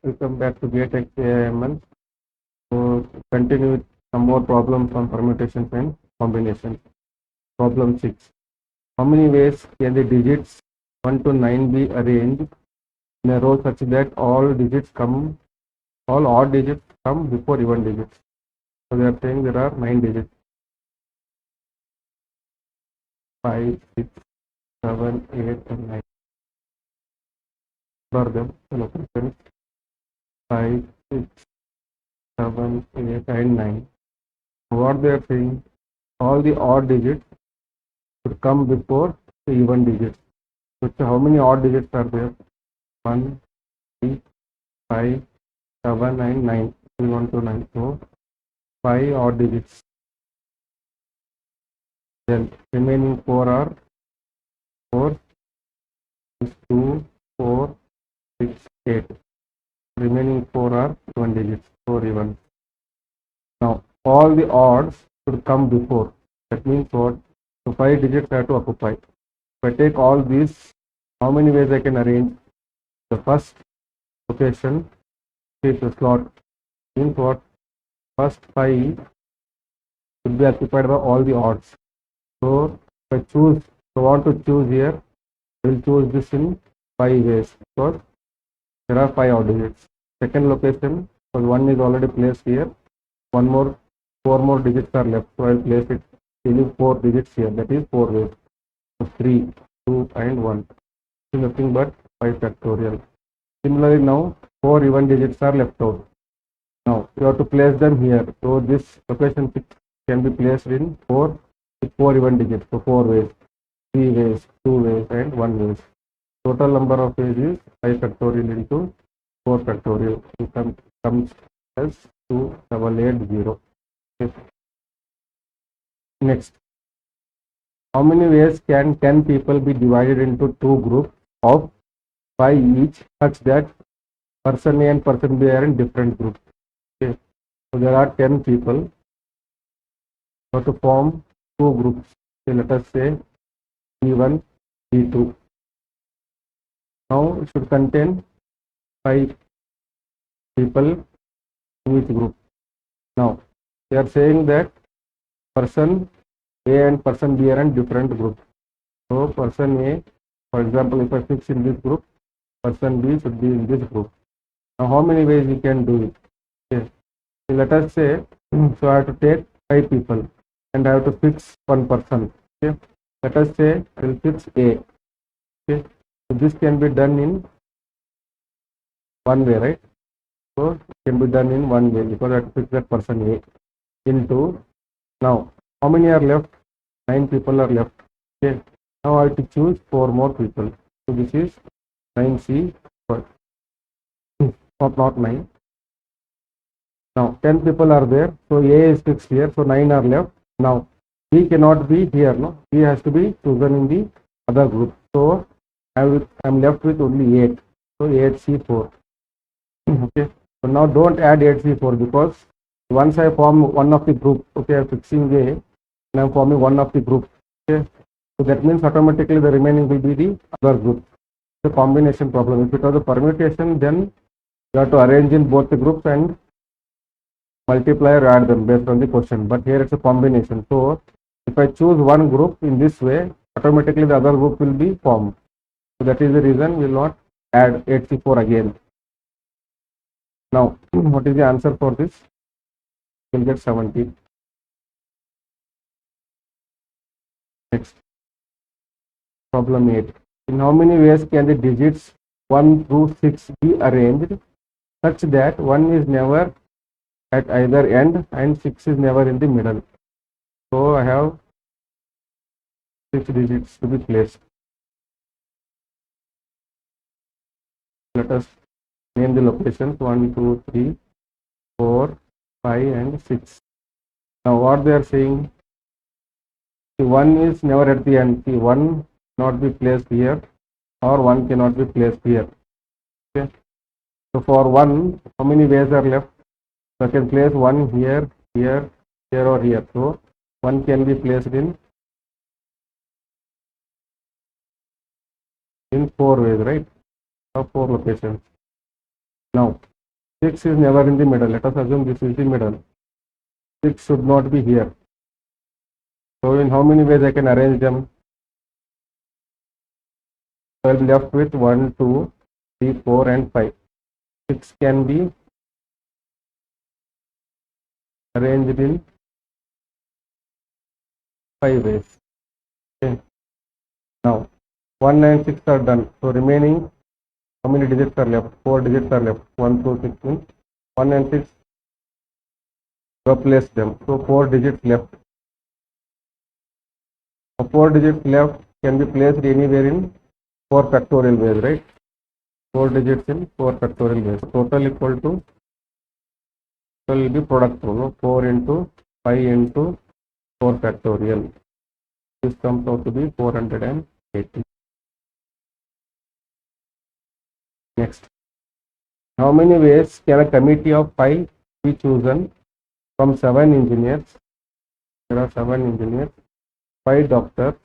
Welcome back to GATE XAML. So continue with some more problems on permutations and combinations. Problem 6. How many ways can the digits 1 to 9 be arranged in a row such that all odd digits come before even digits? So they are saying there are 9 digits. 5, 6, 7, 8, and 9. For them, the locations 5, 6, 7, 8, and 9. What they are saying, all the odd digits should come before the even digits. So how many odd digits are there? 1, 3, 5, 7, and 9. 3, 1, 2, 9. So 5 odd digits. Then remaining 4 are 4, 2, 4, 6, 8. Remaining 4 are even digits. 4 even. Now all the odds should come before. That means what? So 5 digits have to occupy. If I take all these, how many ways I can arrange? The first location is the slot. Means what? First 5 should be occupied by all the odds. So if I want to choose here, I will choose this in 5 ways because there are 5 odd digits. Second location, because 1 is already placed here, 4 more digits are left. So I will place it in 4 digits here. That is 4 ways. So 3, 2, and 1. It is nothing but 5 factorial. Similarly, now 4 even digits are left out. Now you have to place them here. So this location 6 can be placed in 4 even digits. So 4 ways, 3 ways, 2 ways, and 1 ways. Total number of ways is 5 factorial into 4 factorial. It comes as 2780. Okay. Next, how many ways can 10 people be divided into 2 groups of 5 each such that person A and person B are in different groups? Okay. So there are 10 people. So to form 2 groups, okay, let us say B1, B2. Now it should contain 5 people in each group. Now they are saying that person A and person B are in different groups. So person A, for example, if I fix in this group, person B should be in this group. Now how many ways we can do it? Okay. So let us say, so I have to take 5 people and I have to fix one person. Okay. Let us say I will fix A. Okay. So this can be done in one way, right? So it can be done in one way because I have to fix that person A into, now how many are left? 9 people are left. Okay. Now I have to choose 4 more people. So this is 9C, but not 9. Now 10 people are there. So A is fixed here. So 9 are left. Now B cannot be here. No, B has to be chosen in the other group. So I'm left with only 8. So 8C4. Okay. So now don't add 8C4 because once I form one of the group, okay, I'm fixing A and I'm forming one of the group. Okay. So that means automatically the remaining will be the other group. The combination problem. If it was a permutation, then you have to arrange in both the groups and multiply or add them based on the question. But here it's a combination. So if I choose one group in this way, automatically the other group will be formed. So that is the reason we will not add 8C4 again. Now, what is the answer for this? We will get 70. Next, problem 8. In how many ways can the digits 1 through 6 be arranged such that 1 is never at either end and 6 is never in the middle? So I have 6 digits to be placed. Let us name the locations 1, 2, 3, 4, 5, and 6. Now what they are saying, the 1 is never at the end. The 1 cannot be placed here or 1 cannot be placed here. Okay. So for 1, how many ways are left? So I can place 1 here, here, here, or here. So 1 can be placed in 4 ways, right? Or 4 locations. Now 6 is never in the middle. Let us assume this is the middle. 6 should not be here. So in how many ways I can arrange them? So I'll be left with 1, 2, 3, 4 and 5. 6 can be arranged in 5 ways. Okay. Now 1 and 6 are done. So remaining, how many digits are left? 4 digits are left. 1, 2, 6 means 1 and 6, replace them. So 4 digits left. So 4 digits left can be placed anywhere in 4 factorial ways, right? 4 digits in 4 factorial ways. So total equal to, total will be product rule. No? 4 into 5 into 4 factorial. This comes out to be 480. Next, how many ways can a committee of 5 be chosen from 7 engineers? There are 7 engineers, 5 doctors,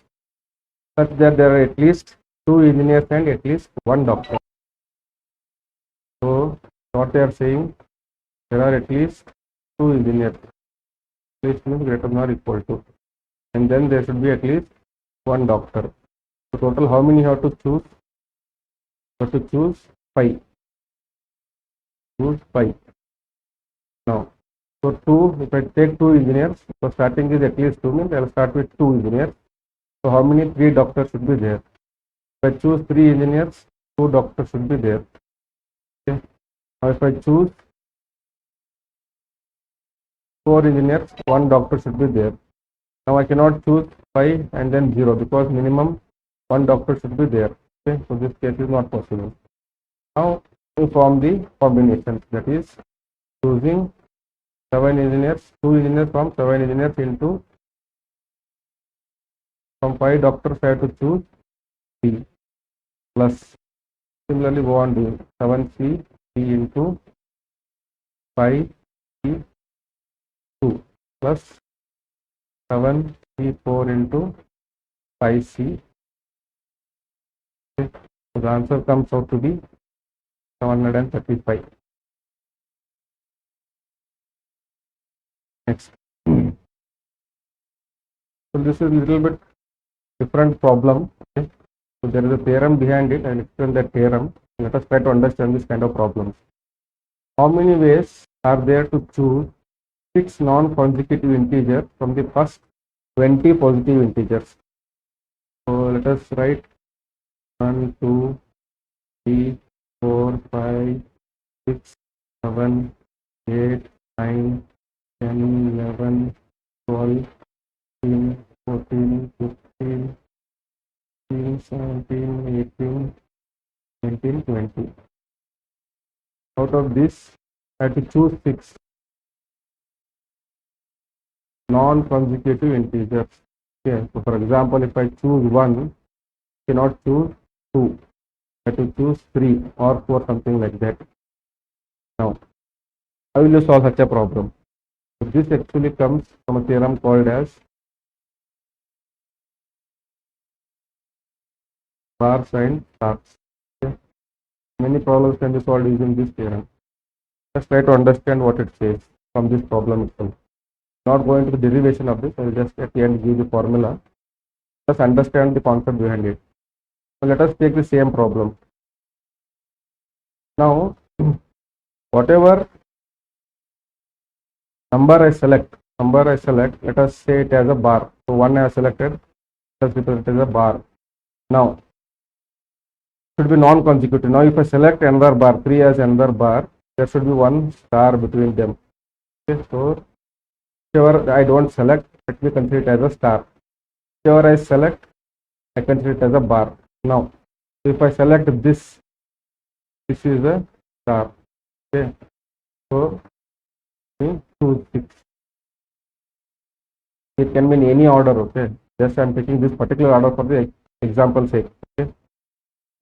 such that there are at least 2 engineers and at least 1 doctor. So what they are saying, there are at least 2 engineers. At least means greater than or equal to, and then there should be at least 1 doctor. So total how many you have to choose? You have to choose 5. Choose 5. Now, so 2, if I take 2 engineers, so starting is at least 2 means I will start with 2 engineers. So how many? 3 doctors should be there. If I choose 3 engineers, 2 doctors should be there. Okay. Now if I choose 4 engineers, 1 doctor should be there. Now I cannot choose 5 and then 0 because minimum 1 doctor should be there. Okay. So this case is not possible. Now we form the combination, that is choosing 7 engineers, 2 engineers from 7 engineers into, from 5 doctors I have to choose 3 plus, similarly go on doing 7C 3 into 5C 2 plus 7C 4 into 5C. Okay. So the answer comes out to be 735. Next. So this is a little bit different problem. Okay. So there is a theorem behind it. I will explain that theorem. Let us try to understand this kind of problems. How many ways are there to choose 6 non-consecutive integers from the first 20 positive integers? So let us write 1, 2, 3, 4, 5, 6, 7, 8, 9, 10, 11, 12, 13, 14, 15, 16, 17, 18, 19, 20. Out of this, I have to choose 6 non-consecutive integers. Okay. So for example, if I choose 1, I cannot choose 2. I have to choose 3 or 4, something like that. Now, how will you solve such a problem? So this actually comes from a theorem called as bars and stars. Okay. Many problems can be solved using this theorem. Let's try to understand what it says from this problem itself. Not going to the derivation of this, I will just at the end give the formula. Just understand the concept behind it. So let us take the same problem. Now, whatever number I select, let us say it as a bar. So 1 I have selected, let us represent it as a bar. Now, should be non-consecutive. Now, if I select another bar, 3 as another bar, there should be 1 star between them. Okay, so whichever I don't select, let me consider it as a star. Whichever I select, I consider it as a bar. Now, if I select this, this is a star. Okay, so 2, 6. It can be in any order. Okay, just I am taking this particular order for the example sake. Okay,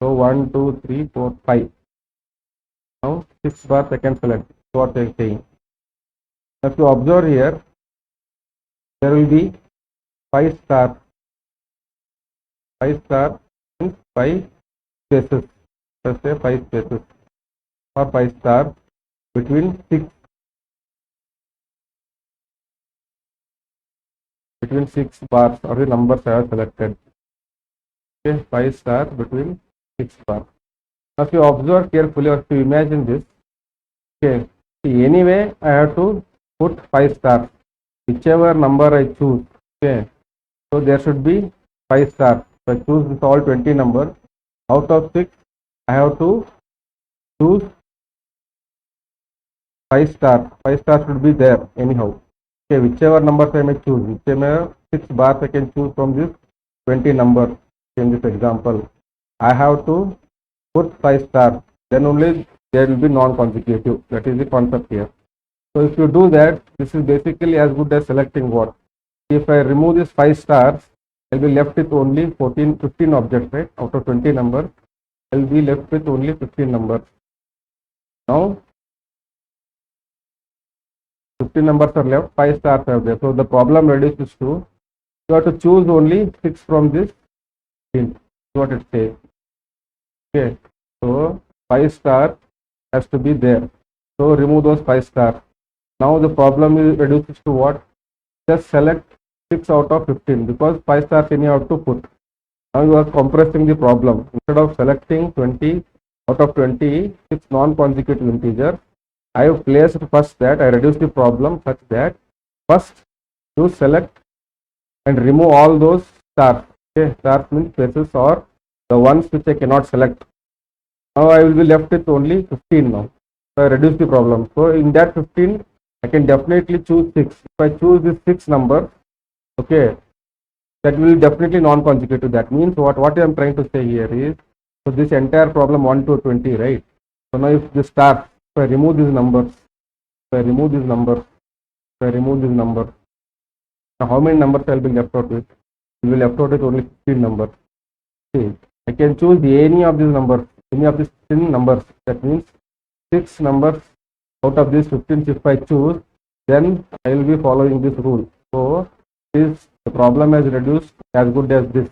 so 1, 2, 3, 4, 5. Now 6 bars I can select. So what I am saying. If you observe here, there will be 5 star. 5 star means 5 spaces. Let's say 5 spaces or 5 star. between six bars or the numbers I have selected. Okay, 5 star between 6 bars. Now if you observe carefully or if you imagine this, okay, see, anyway I have to put 5 stars, whichever number I choose. Okay, so there should be 5 stars. So I choose this all 20 numbers. Out of 6, I have to choose 5 stars. 5 stars should be there anyhow. Okay, whichever numbers I may choose, whichever 6 bars I can choose from this 20 numbers in this example. I have to put 5 stars. Then only there will be non-consecutive. That is the concept here. So if you do that, this is basically as good as selecting what? If I remove this 5 stars, I'll be left with only 15 objects, right? Out of 20 numbers, I'll be left with only 15 numbers. Now 15 numbers are left, 5 stars are there. So the problem reduces to, you have to choose only 6 from this 15. That's what it says. Okay. So 5 star has to be there. So remove those 5 stars. Now the problem is reduces to what? Just select 6 out of 15 because 5 stars you have to put. Now you are compressing the problem. Instead of selecting 20 out of 20, 6 non-consecutive integers, I have placed first that I reduce the problem such that first you select and remove all those stars. Okay, stars means spaces or the ones which I cannot select. Now I will be left with only 15 now. So I reduce the problem. So in that 15, I can definitely choose 6. If I choose this 6 number, okay, that will definitely non-consecutive. That means what I am trying to say here is, so this entire problem 1 to 20, right? So now if this stars, if I remove these numbers, if I remove these numbers, if I remove these numbers, now how many numbers I will be left out with? We will left out with only 15 numbers. See, I can choose any of these numbers, any of these 10 numbers. That means 6 numbers out of these 15. If I choose, then I will be following this rule. So this the problem has reduced as good as this.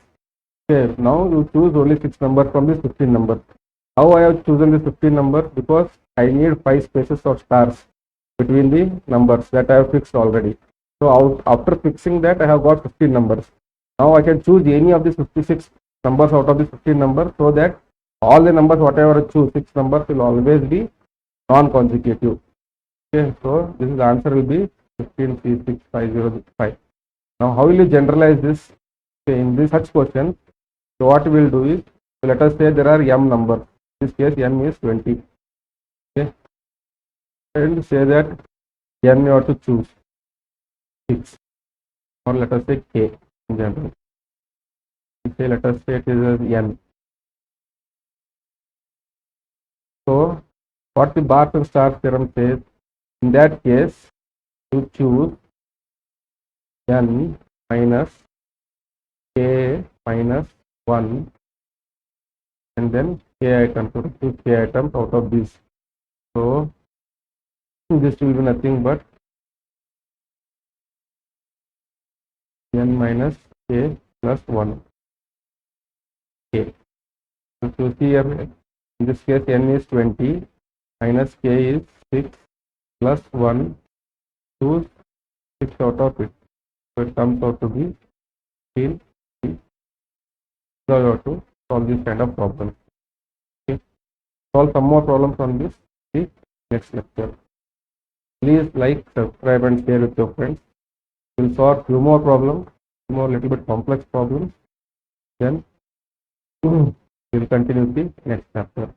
Okay, now you choose only 6 numbers from these 15 numbers. How I have chosen this 15 numbers? Because I need 5 spaces or stars between the numbers that I have fixed already. So after fixing that, I have got 15 numbers. Now I can choose any of these 56 numbers out of these 15 numbers, so that all the numbers whatever I choose, 6 numbers will always be non-consecutive. Okay, so this is the answer will be 15, 3, 6, 5, 0, 5. Now how will you generalize this? Okay, in this such question, so what we will do is, so let us say there are m numbers. In this case, n is 20. Okay, and say that n you have to choose 6, or let us say k in general. Say let us say it is n. So what the bars and stars theorem says, in that case, you choose n minus k minus 1 and then k items. So choose k items out of this. So this will be nothing but n minus k plus 1 k. So to see here, in this case n is 20 minus k is 6 plus 1, choose 6 out of it. So it comes out to be 15. So you have to solve this kind of problem. Okay. Solve some more problems on this the next lecture. Please like, subscribe and share with your friends. We'll solve few more problems, more little bit complex problems. Then we'll continue the next chapter.